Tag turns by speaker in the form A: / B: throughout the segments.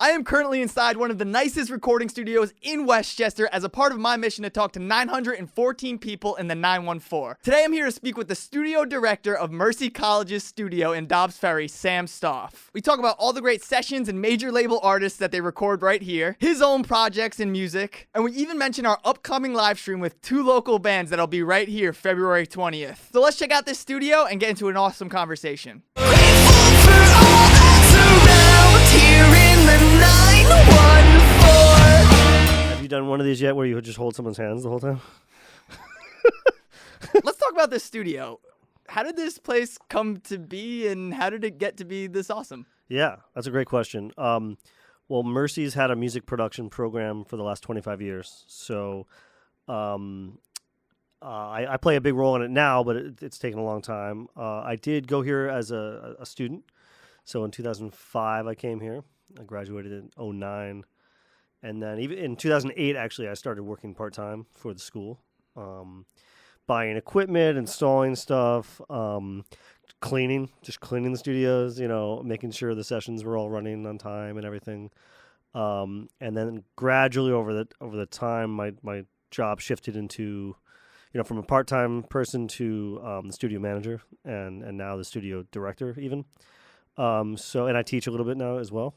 A: I am currently inside one of the nicest recording studios in Westchester as a part of my mission to talk to 914 people in the 914. Today I'm here to speak with the studio director of Mercy College's studio in Dobbs Ferry, Sam Stauff. We talk about all the great sessions and major label artists that they record right here, his own projects in music, and we even mention our upcoming live stream with 2 local bands that'll be right here February 20th. So let's check out this studio and get into an awesome conversation.
B: Have you done one of these yet where you would just hold someone's hands the whole time?
A: Let's talk about this studio. How did this place come to be, and how did it get to be this awesome?
B: Yeah, that's a great question. Well, Mercy's had a music production program for the last 25 years. So I play a big role in it now, but it's taken a long time. I did go here as a student. So in 2005, I came here. I graduated in 2009. And then even in 2008, actually, I started working part-time for the school, buying equipment, installing stuff, cleaning the studios, making sure the sessions were all running on time and everything. And then gradually over the time, my job shifted into, from a part-time person to the studio manager and now the studio director even. And I teach a little bit now as well.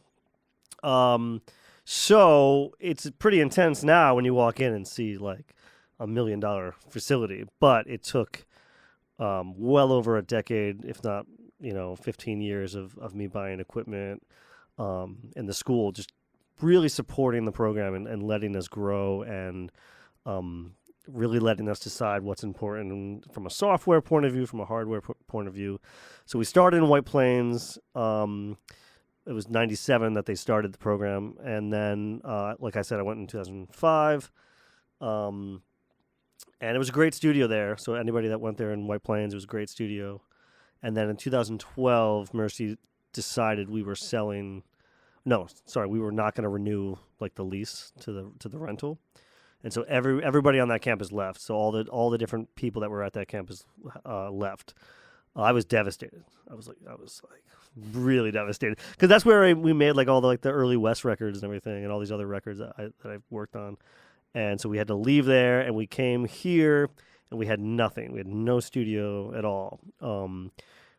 B: So it's pretty intense now when you walk in and see like $1 million facility, but it took well over a decade, if not 15 years of me buying equipment, and the school just really supporting the program and letting us grow and really letting us decide what's important from a software point of view, from a hardware point of view. So we started in White Plains. It was 97 that they started the program. And then, like I said, I went in 2005. And it was a great studio there. So anybody that went there in White Plains, it was a great studio. And then in 2012, Mercy decided we were not going to renew like the lease to the rental. And so everybody on that campus left. So all the different people that were at that campus left. I was devastated. I was like really devastated because that's where we made like all the early West records and everything, and all these other records that I've worked on. And so we had to leave there, and we came here, and we had nothing. We had no studio at all.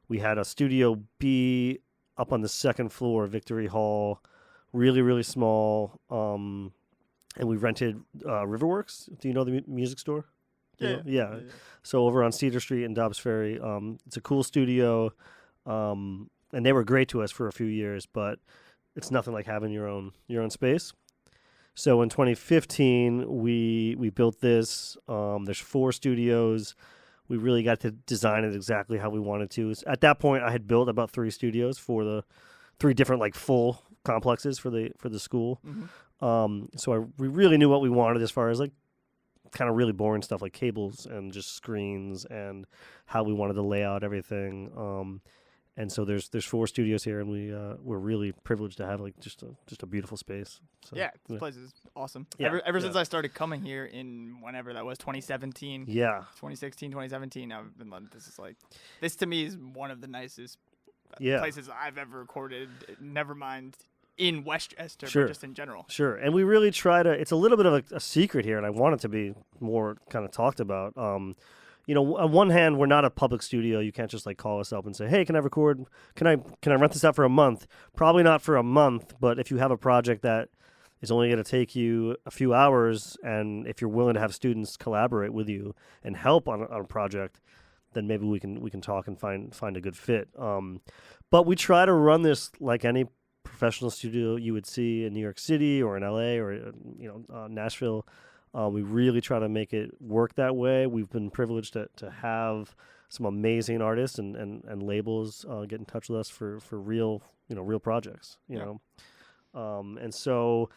B: We had a Studio B up on the second floor, Victory Hall, really really small. And we rented Riverworks. Do you know the music store? Yeah. So over on Cedar Street in Dobbs Ferry, it's a cool studio, and they were great to us for a few years. But it's nothing like having your own space. So in 2015, we built this. There's 4 studios. We really got to design it exactly how we wanted to. At that point, I had built about 3 studios for the 3 different like full complexes for the school. Mm-hmm. So we really knew what we wanted as far as like kind of really boring stuff like cables and just screens and how we wanted to lay out everything. And so there's 4 studios here, and we're really privileged to have like just a beautiful space. So,
A: yeah, this place is awesome.
B: Yeah,
A: ever since I started coming here in whenever that was 2017.
B: Yeah.
A: 2016, 2017. I've been like, this to me is one of the nicest places I've ever recorded. Never mind in Westchester, but just in general.
B: Sure. And we really try to, it's a little bit of a secret here, and I want it to be more kind of talked about. On one hand, we're not a public studio. You can't just like call us up and say, hey, can I record? Can I rent this out for a month? Probably not for a month, but if you have a project that is only going to take you a few hours, and if you're willing to have students collaborate with you and help on a project, then maybe we can talk and find a good fit. But we try to run this like any professional studio you would see in New York City or in LA or Nashville. We really try to make it work that way. We've been privileged to have some amazing artists and labels get in touch with us for real projects. And so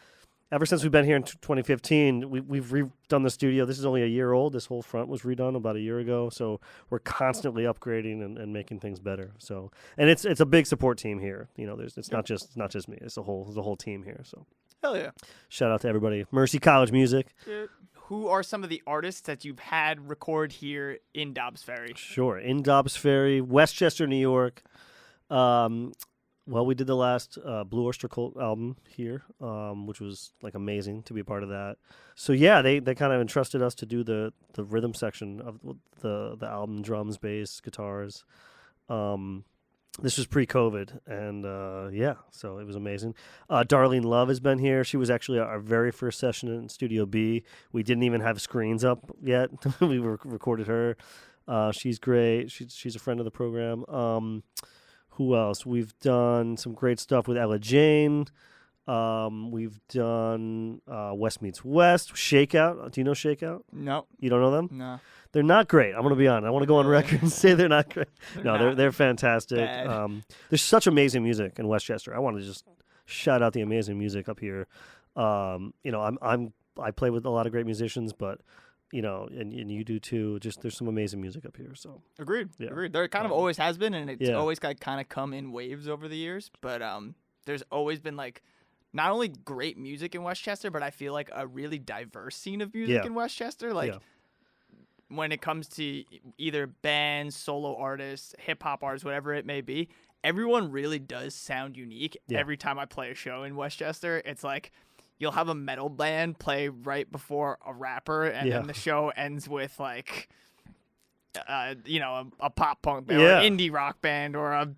B: ever since we've been here in 2015, we've redone the studio. This is only a year old. This whole front was redone about a year ago. So we're constantly upgrading and making things better. So, and it's a big support team here. It's not just me. It's the whole team here. So
A: hell yeah!
B: Shout out to everybody. Mercy College Music.
A: Who are some of the artists that you've had record here in Dobbs Ferry?
B: Sure, in Dobbs Ferry, Westchester, New York. Well, we did the last Blue Oyster Cult album here, which was like amazing to be a part of that. So yeah, they kind of entrusted us to do the rhythm section of the album, drums, bass, guitars. This was pre-COVID, and yeah, so it was amazing. Darlene Love has been here. She was actually our very first session in Studio B. We didn't even have screens up yet. We recorded her. She's great. She's a friend of the program. Who else? We've done some great stuff with Ella Jane. We've done Wess Meets West. Shakeout. Do you know Shakeout?
A: No.
B: You don't know them?
A: No.
B: They're not great. I'm going to be honest. I want to go on record and say they're not great. They're fantastic. There's such amazing music in Westchester. I want to just shout out the amazing music up here. I play with a lot of great musicians, but and you do too. Just there's some amazing music up here. So
A: agreed. There kind of always has been, and it's always kind of come in waves over the years. But there's always been like not only great music in Westchester, but I feel like a really diverse scene of music in Westchester. Like when it comes to either bands, solo artists, hip hop artists, whatever it may be, everyone really does sound unique. Every time I play a show in Westchester, it's like you'll have a metal band play right before a rapper, and then the show ends with like, a pop punk band or an indie rock band or an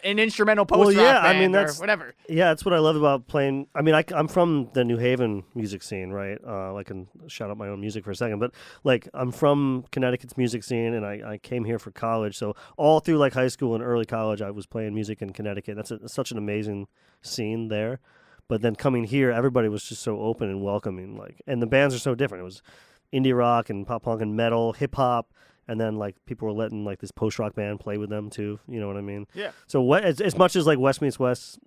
A: instrumental post rock band or whatever.
B: Yeah, that's what I love about playing. I mean, I'm from the New Haven music scene, right? I can shout out my own music for a second, but like I'm from Connecticut's music scene, and I came here for college. So all through like high school and early college, I was playing music in Connecticut. That's such an amazing scene there. But then coming here, everybody was just so open and welcoming. And the bands are so different. It was indie rock and pop punk and metal, hip hop, and then like people were letting like this post rock band play with them too. You know what I mean?
A: Yeah.
B: So as much as like Wess Meets West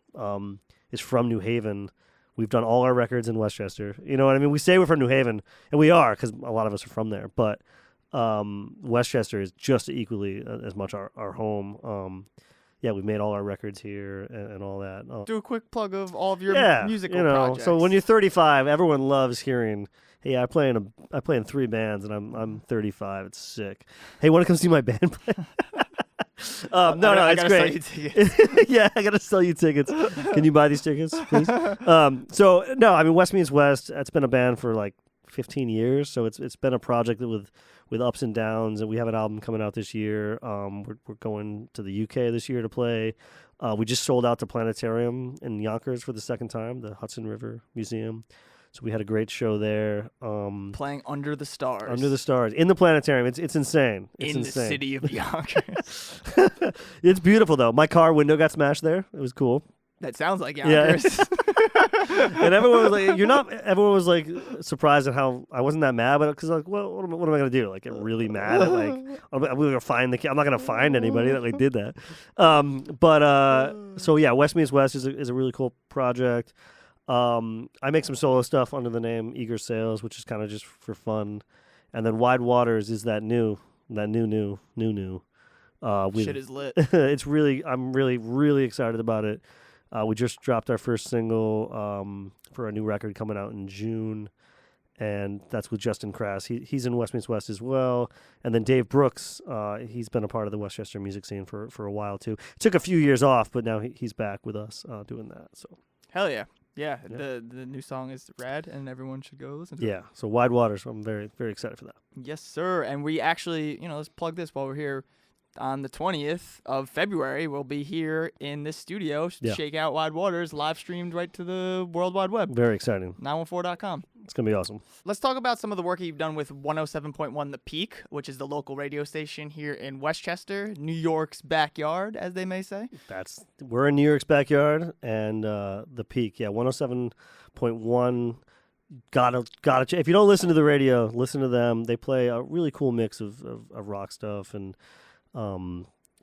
B: is from New Haven, we've done all our records in Westchester. You know what I mean? We say we're from New Haven, and we are because a lot of us are from there. But Westchester is just equally as much our home. We've made all our records here and all that.
A: Do a quick plug of all of your musical projects.
B: So when you're 35, everyone loves hearing, "Hey, I play in 3 bands, and I'm 35. It's sick. Hey, want to come see my band play?" It's great.
A: Sell you tickets.
B: Yeah, I gotta sell you tickets. Can you buy these tickets, please? Wess Meets West. It's been a band for like 15 years, so it's been a project with ups and downs, and we have an album coming out this year. We're going to the UK this year to play. We just sold out to Planetarium in Yonkers for the second time, the Hudson River Museum. So we had a great show there.
A: Playing Under the Stars.
B: Under the Stars in the Planetarium. It's insane. It's insane.
A: The city of Yonkers.
B: It's beautiful though. My car window got smashed there. It was cool.
A: That sounds like Yonkers.
B: Yeah. And everyone was like, everyone was like surprised at how I wasn't that mad, but because like, well, what am I going to do? Like, get really mad at like, I'm going to find I'm not going to find anybody that like did that. Wess Meets West is a really cool project. I make some solo stuff under the name Eager Sales, which is kind of just for fun. And then Wide Waters is that new.
A: Shit is lit.
B: I'm really excited about it. We just dropped our first single for a new record coming out in June, and that's with Justin Crass. He's in Wess Meets West as well. And then Dave Brooks, he's been a part of the Westchester music scene for a while too. Took a few years off, but now he's back with us doing that. So
A: hell yeah. Yeah, the new song is rad, and everyone should go listen to it.
B: Yeah, so Wide Waters, I'm very, very excited for that.
A: Yes, sir. And we actually, let's plug this while we're here. On the 20th of February, we'll be here in this studio, Shake Out Wide Waters, live streamed right to the World Wide Web.
B: Very exciting.
A: 914.com.
B: It's going to be awesome.
A: Let's talk about some of the work you've done with 107.1 The Peak, which is the local radio station here in Westchester, New York's backyard, as they may say.
B: We're in New York's backyard, and The Peak, 107.1. Gotta. If you don't listen to the radio, listen to them. They play a really cool mix of rock stuff and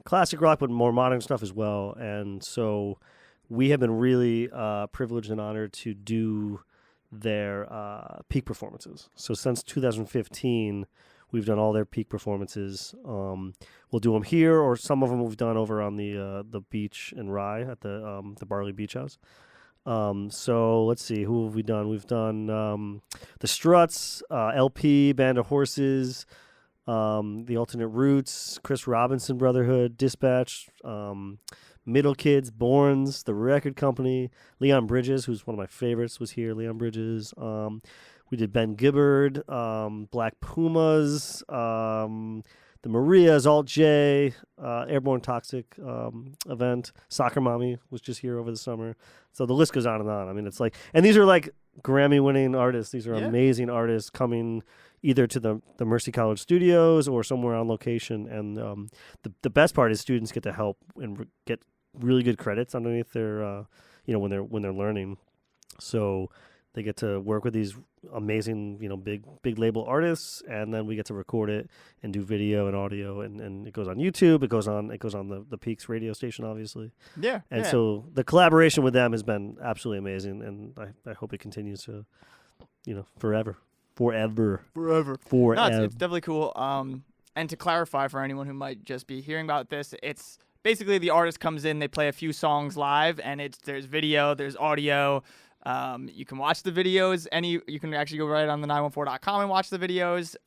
B: classic rock, but more modern stuff as well. And so we have been really privileged and honored to do their peak performances. So since 2015, we've done all their peak performances. We'll do them here, or some of them we've done over on the beach in Rye at the Barley Beach House. So let's see, who have we done? We've done the Struts, LP, Band of Horses, the Alternate Roots, Chris Robinson Brotherhood, Dispatch, Middle Kids, Borns, The Record Company, Leon Bridges, who's one of my favorites, was here. Leon Bridges. We did Ben Gibbard, Black Pumas, the Marias, Alt J, Airborne Toxic event. Soccer Mommy was just here over the summer. So the list goes on and on. I mean, it's like, and these are like Grammy-winning artists. These are amazing artists coming either to the Mercy College studios or somewhere on location. And the best part is students get to help and get really good credits underneath their, when they're learning. So they get to work with these amazing, big label artists, and then we get to record it and do video and audio, and it goes on YouTube. It goes on the Peaks radio station, obviously.
A: Yeah.
B: And so the collaboration with them has been absolutely amazing, and I hope it continues to, forever.
A: No, it's definitely cool. And to clarify for anyone who might just be hearing about this, it's basically the artist comes in, they play a few songs live, and there's video, there's audio. You can watch the videos. You can actually go right on the 914.com and watch the videos.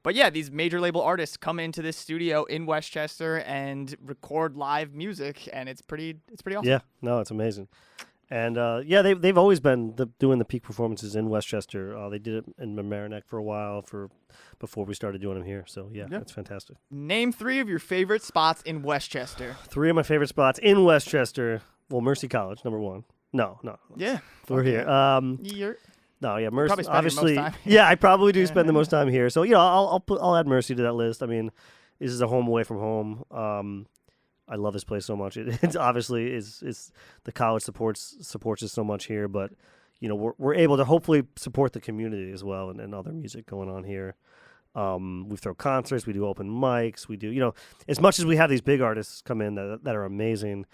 A: But yeah, these major label artists come into this studio in Westchester and record live music, and it's pretty awesome.
B: Yeah, no, it's amazing. And they've always been doing the peak performances in Westchester. They did it in Mamaroneck for a while before we started doing them here. So yeah, it's fantastic.
A: Name 3 of your favorite spots in Westchester.
B: 3 of my favorite spots in Westchester. Well, Mercy College, number 1. No.
A: Yeah.
B: We're here. Mercy. Obviously, I probably do spend the most time here. So I'll add Mercy to that list. I mean, this is a home away from home. I love this place so much. It's obviously is the college supports us so much here, but we're able to hopefully support the community as well and other music going on here. We throw concerts, we do open mics, we do as much as we have these big artists come in that are amazing.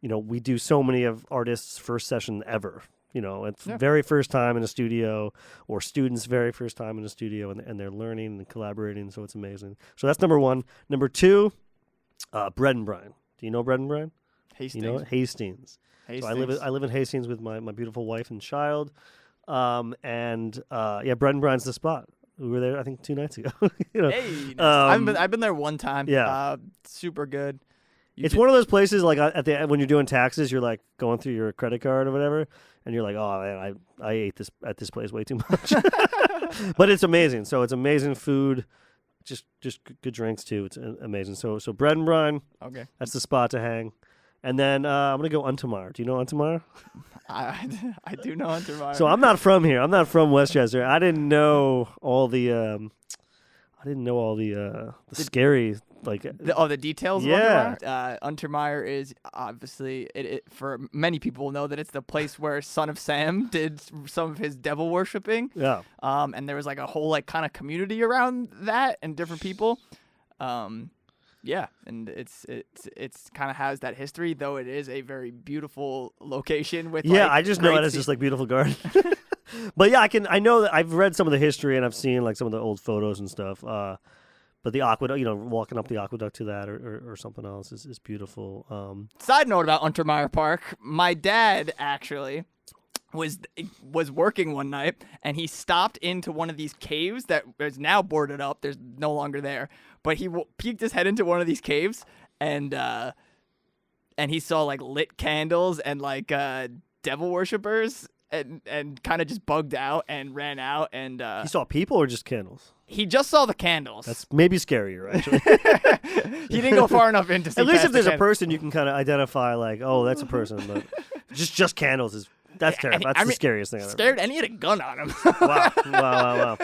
B: We do so many of artists' first session ever. It's very first time in a studio, or students' very first time in a studio, and they're learning and collaborating, so it's amazing. So that's number 1. Number 2, Bread and Brine. Do you know Bread and Brine?
A: Hastings.
B: Hastings. So I live in Hastings with my beautiful wife and child. Bread and Brine's the spot. We were there, I think, 2 nights ago.
A: Hey, I've been there one time.
B: Yeah.
A: Super good.
B: It's one of those places, like at the end when you're doing taxes, you're like going through your credit card or whatever, and you're like, oh man, I ate this at this place way too much. But it's amazing. So it's amazing food, just good drinks too. It's amazing. So Bread and Brine.
A: Okay.
B: That's the spot to hang. And then I'm gonna go Untermeyer. Do you know Untermeyer?
A: I do know Untermeyer.
B: So I'm not from here. I'm not from Westchester. I didn't know all the scary
A: the details.
B: Yeah.
A: Of Untermeyer. Untermeyer is obviously it for many people know that it's the place where Son of Sam did some of his devil worshipping.
B: Yeah.
A: And there was like a whole kind of community around that and different people. Yeah, and it's kind of has that history, though it is a very beautiful location with
B: I just know it as just like beautiful garden. But yeah, I know that I've read some of the history and I've seen like some of the old photos and stuff. But the aqueduct, walking up the aqueduct to that or something else is beautiful.
A: Side note about Untermeyer Park, my dad actually was working one night and he stopped into one of these caves that is now boarded up. There's no longer there, but he peeked his head into one of these caves and he saw like lit candles and like devil worshippers and kind of just bugged out and ran out. And
B: he saw people or just candles?
A: He just saw the candles.
B: That's maybe scarier, actually.
A: He didn't go far enough in to see.
B: At least if there's a person, you can kind of identify like, oh, that's a person. But just candles is. That's terrible. That's the scariest thing I've ever.
A: Scared, and he had a gun on him.
B: Wow.